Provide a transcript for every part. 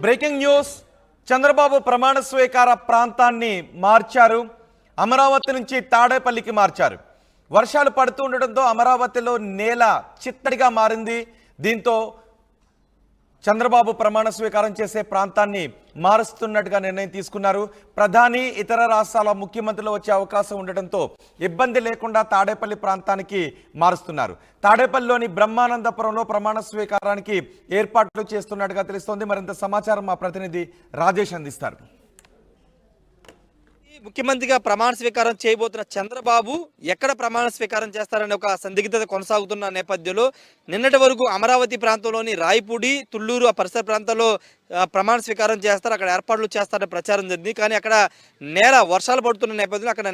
Breaking news. Chandrababu ప్రమాణ స్వీకార ప్రాంతాన్ని మార్చారు. అమరావతి నుంచి తాడేపల్లికి మార్చారు. వర్షాలు పడుతుండటంతో అమరావతిలో నేల చిత్తడిగా మారింది. దీంతో చంద్రబాబు ప్రమాణ స్వీకారం చేసే ప్రాంతాన్ని మారుస్తున్నట్టుగా నిర్ణయం తీసుకున్నారు. ప్రధాని ఇతర రాష్ట్రాల ముఖ్యమంత్రులు వచ్చే అవకాశం ఉండటంతో ఇబ్బంది లేకుండా తాడేపల్లి ప్రాంతానికి మారుస్తున్నారు. తాడేపల్లిలోని బ్రహ్మానందపురంలో ప్రమాణ స్వీకారానికి ఏర్పాట్లు చేస్తున్నట్టుగా తెలుస్తోంది. మరింత సమాచారం మా ప్రతినిధి రాజేష్ అందిస్తారు. ముఖ్యమంత్రిగా ప్రమాణ స్వీకారం చేయబోతున్న చంద్రబాబు ఎక్కడ ప్రమాణ స్వీకారం చేస్తారనే ఒక సందిగ్ధత కొనసాగుతున్న నేపథ్యంలో నిన్నటి వరకు అమరావతి ప్రాంతంలోని రాయపూడి, తుళ్ళూరు ఆ పరిసర ప్రాంతాల్లో ప్రమాణ స్వీకారం చేస్తారు, అక్కడ ఏర్పాట్లు చేస్తారనే ప్రచారం జరిగింది. కానీ అక్కడ నేల వర్షాలు పడుతున్న నేపథ్యంలో అక్కడ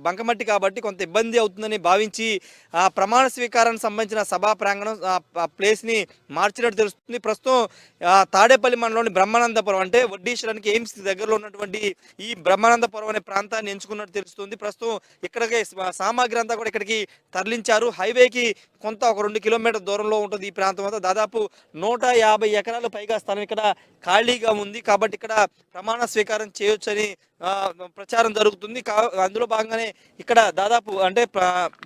బంకమట్టి కాబట్టి కొంత ఇబ్బంది అవుతుందని భావించి ఆ ప్రమాణ స్వీకారానికి సంబంధించిన సభా ప్రాంగణం ఆ ప్లేస్ని మార్చినట్టు తెలుస్తుంది. ప్రస్తుతం తాడేపల్లి మండలంలోని బ్రహ్మానందపురం అంటే వడ్డీశ్వరానికి ఎయిమ్స్ దగ్గరలో ఉన్నటువంటి ఈ బ్రహ్మానందపురం అనే ప్రాంతాన్ని ఎంచుకున్నట్టు తెలుస్తుంది. ప్రస్తుతం ఇక్కడికి సామాగ్రి అంతా కూడా ఇక్కడికి తరలించారు. హైవేకి కొంత ఒక 2 కిలోమీటర్ల దూరంలో ఉంటుంది ఈ ప్రాంతం అంతా. దాదాపు 150 ఎకరాలు పైగా స్థలం ఇక్కడ ఖాళీగా ఉంది. కాబట్టి ఇక్కడ ప్రమాణ స్వీకారం చేయొచ్చని ప్రచారం జరుగుతుంది. అందులో భాగంగానే ఇక్కడ దాదాపు అంటే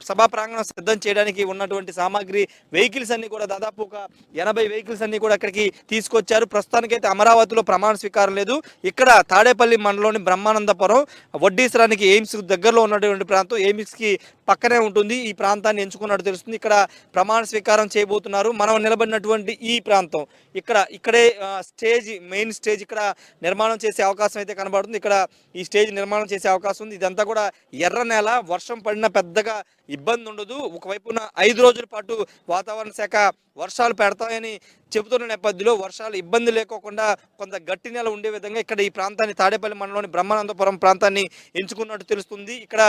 సభా ప్రాంగణం సిద్ధం చేయడానికి ఉన్నటువంటి సామాగ్రి వెహికల్స్ అన్ని కూడా దాదాపు ఒక 80 వెహికల్స్ అన్ని కూడా ఇక్కడికి తీసుకొచ్చారు. ప్రస్తుతానికైతే అమరావతిలో ప్రమాణ స్వీకారం లేదు. ఇక్కడ తాడేపల్లి మండలంలోని బ్రహ్మానందపురం వడ్డీశ్వరానికి ఎయిమ్స్ దగ్గరలో ఉన్నటువంటి ప్రాంతం, ఎయిమ్స్కి పక్కనే ఉంటుంది. ఈ ప్రాంతాన్ని ఎంచుకున్నట్టు తెలుస్తుంది. ఇక్కడ ప్రమాణ స్వీకారం చేయబోతున్నారు. మనం నిలబడినటువంటి ఈ ప్రాంతం ఇక్కడే మెయిన్ స్టేజ్ ఇక్కడ నిర్మాణం చేసే అవకాశం అయితే కనబడుతుంది. ఇక్కడ ఈ స్టేజ్ నిర్మాణం చేసే అవకాశం ఉంది. ఇదంతా కూడా ఎర్ర నేల, వర్షం పడిన పెద్దగా ఇబ్బంది ఉండదు. ఒకవైపున 5 రోజుల పాటు వాతావరణ శాఖ వర్షాలు పెడతాయని చెబుతున్న నేపథ్యంలో వర్షాలు ఇబ్బంది లేకోకుండా కొంత గట్టి నేల ఉండే విధంగా ఇక్కడ ఈ ప్రాంతాన్ని తాడేపల్లి మండలంలోని బ్రహ్మానందపురం ప్రాంతాన్ని ఎంచుకున్నట్టు తెలుస్తుంది. ఇక్కడ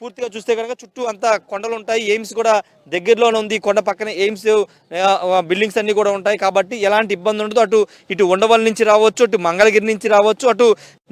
పూర్తిగా చూస్తే కనుక చుట్టూ అంతా కొండలు ఉంటాయి. ఎయిమ్స్ కూడా దగ్గరలోనే ఉంది. కొండ పక్కనే ఎయిమ్స్ బిల్డింగ్స్ అన్ని కూడా ఉంటాయి. కాబట్టి ఎలాంటి ఇబ్బంది ఉండదు. ఇటు ఉండవల్లి నుంచి రావచ్చు, అటు మంగళగిరి నుంచి రావచ్చు, అటు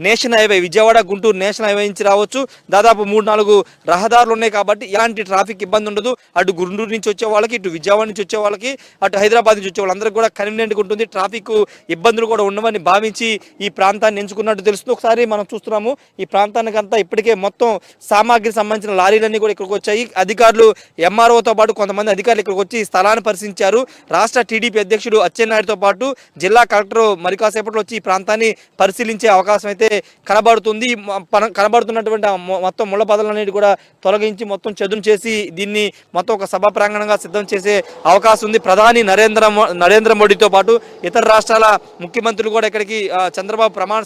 national highway Vijayawada Guntur national highway నుంచి రావచ్చు. దాదాపు 3-4 రహదారులు ఉన్నాయి. కాబట్టి ఎలాంటి ట్రాఫిక్ ఇబ్బంది ఉండదు. అటు గుంటూరు నుంచి వచ్చే వాళ్ళకి, ఇటు విజయవాడ నుంచి వచ్చే వాళ్ళకి, అటు హైదరాబాద్ నుంచి వచ్చే వాళ్ళందరికీ కూడా కన్వీనియంట్గా ఉంటుంది. ట్రాఫిక్ ఇబ్బందులు కూడా ఉండవని భావించి ఈ ప్రాంతాన్ని ఎంచుకున్నట్టు తెలుస్తుంది. ఒకసారి మనం చూస్తున్నాము ఈ ప్రాంతానికి అంతా ఇప్పటికే మొత్తం సామాగ్రి సంబంధించిన లారీలన్నీ కూడా ఇక్కడికి వచ్చాయి. అధికారులు ఎంఆర్ఓతో పాటు కొంతమంది అధికారులు ఇక్కడికి వచ్చి స్థలాన్ని పరిశీలించారు. రాష్ట్ర టీడీపీ అధ్యక్షుడు అచ్చెన్నాయుడుతో పాటు జిల్లా కలెక్టర్ మరి కాసేపట్లో వచ్చి ఈ ప్రాంతాన్ని పరిశీలించే అవకాశం అయితే కనబడుతుంది. కనబడుతున్నటువంటి మొత్తం ముళ్ళ పదలన్నిటి కూడా తొలగించి మొత్తం చదును చేసి దీన్ని మొత్తం ఒక సభా ప్రాంగణంగా సిద్ధం చేసే అవకాశం ఉంది. ప్రధాని నరేంద్ర మోడీతో పాటు ఇతర రాష్ట్రాల ముఖ్యమంత్రులు కూడా ఇక్కడికి చంద్రబాబు ప్రమాణ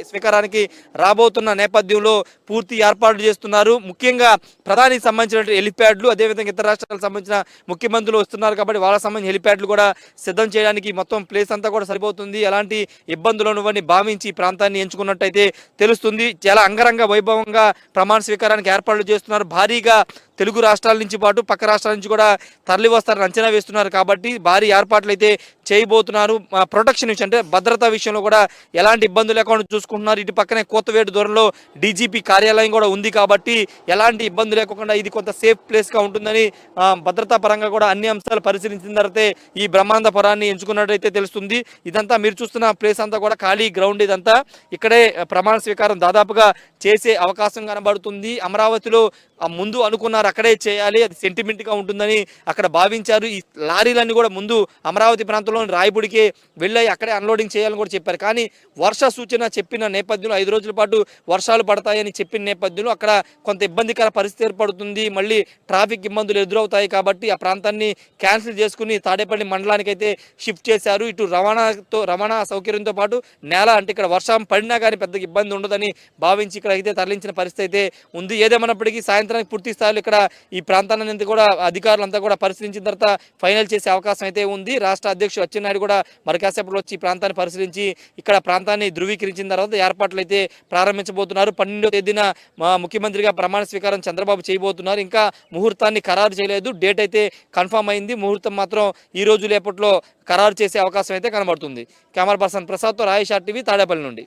స్వీకారానికి రాబోతున్న నేపథ్యంలో పూర్తి ఏర్పాట్లు చేస్తున్నారు. ముఖ్యంగా ప్రధానికి సంబంధించిన హెలిప్యాడ్లు, అదేవిధంగా ఇతర రాష్ట్రాలకు సంబంధించిన ముఖ్యమంత్రులు వస్తున్నారు కాబట్టి వాళ్ళకి సంబంధించిన హెలిప్యాడ్లు కూడా సిద్ధం చేయడానికి మొత్తం ప్లేస్ అంతా కూడా సరిపోతుంది. ఎలాంటి ఇబ్బందులు ఉన్నవని భావించి ప్రాంతాన్ని ఎంచుకున్నట్టయితే తెలుస్తుంది. చాలా అంగరంగ వైభవంగా ప్రమాణ స్వీకారానికి ఏర్పాట్లు చేస్తున్నారు. భారీగా తెలుగు రాష్ట్రాల నుంచి పాటు పక్క రాష్ట్రాల నుంచి కూడా తరలి వస్తారని అంచనా వేస్తున్నారు. కాబట్టి భారీ ఏర్పాట్లు అయితే చేయబోతున్నారు. ప్రొటెక్షన్ విషయం అంటే భద్రతా విషయంలో కూడా ఎలాంటి ఇబ్బందులు లేకుండా చూసుకుంటున్నారు. ఇటు పక్కనే కోతవేటు దూరంలో డీజీపీ కార్యాలయం కూడా ఉంది. కాబట్టి ఎలాంటి ఇబ్బంది లేకుండా ఇది కొంత సేఫ్ ప్లేస్గా ఉంటుందని భద్రతా పరంగా కూడా అన్ని అంశాలు పరిశీలించిన తర్వాతే ఈ బ్రహ్మానందపురాన్ని ఎంచుకున్నట్టయితే తెలుస్తుంది. ఇదంతా మీరు చూస్తున్న ప్లేస్ అంతా కూడా ఖాళీ గ్రౌండ్. ఇదంతా ఇక్కడే ప్రమాణ స్వీకారం దాదాపుగా చేసే అవకాశం కనబడుతుంది. అమరావతిలో ముందు అనుకున్నారు అక్కడే చేయాలి, అది సెంటిమెంట్గా ఉంటుందని అక్కడ భావించారు. ఈ లారీలన్నీ కూడా ముందు అమరావతి ప్రాంతంలోని రాయపూడికి వెళ్ళి అక్కడే అన్లోడింగ్ చేయాలని కూడా చెప్పారు. కానీ వర్ష సూచన చెప్పిన నేపథ్యంలో 5 రోజుల పాటు వర్షాలు పడతాయని చెప్పిన నేపథ్యంలో అక్కడ కొంత ఇబ్బందికర పరిస్థితి ఏర్పడుతుంది. మళ్ళీ ట్రాఫిక్ ఇబ్బందులు ఎదురవుతాయి. కాబట్టి ఆ ప్రాంతాన్ని క్యాన్సిల్ చేసుకుని తాడేపల్లి మండలానికి అయితే షిఫ్ట్ చేశారు. ఇటు రవాణా సౌకర్యంతో పాటు నేల అంటే ఇక్కడ వర్షం పడినా కానీ పెద్దగా ఇబ్బంది ఉండదని భావించి ఇక్కడ అయితే తరలించిన పరిస్థితి అయితే ఉంది. ఏదేమన్నప్పటికీ సాయంత్రానికి పూర్తి స్థాయిలో ఇక్కడ ఈ ప్రాంతాన్ని కూడా అధికారులంతా కూడా పరిశీలించిన తర్వాత ఫైనల్ చేసే అవకాశం అయితే ఉంది. రాష్ట్ర అధ్యక్షుడు అచ్చెన్నాయుడు కూడా మరి కాసేపట్లో వచ్చి ఈ ప్రాంతాన్ని పరిశీలించి ఇక్కడ ప్రాంతాన్ని ధృవీకరించిన తర్వాత ఏర్పాట్లు అయితే ప్రారంభించబోతున్నారు. 12వ తేదీన ముఖ్యమంత్రిగా ప్రమాణ స్వీకారం చంద్రబాబు చేయబోతున్నారు. ఇంకా ముహూర్తాన్ని ఖరారు చేయలేదు. డేట్ అయితే కన్ఫర్మ్ అయింది. ముహూర్తం మాత్రం ఈ రోజు లేపట్లో ఖరారు చేసే అవకాశం అయితే కనబడుతుంది. Camera person ప్రసాద్తో Rayesh RTV Tadepalli నుండి.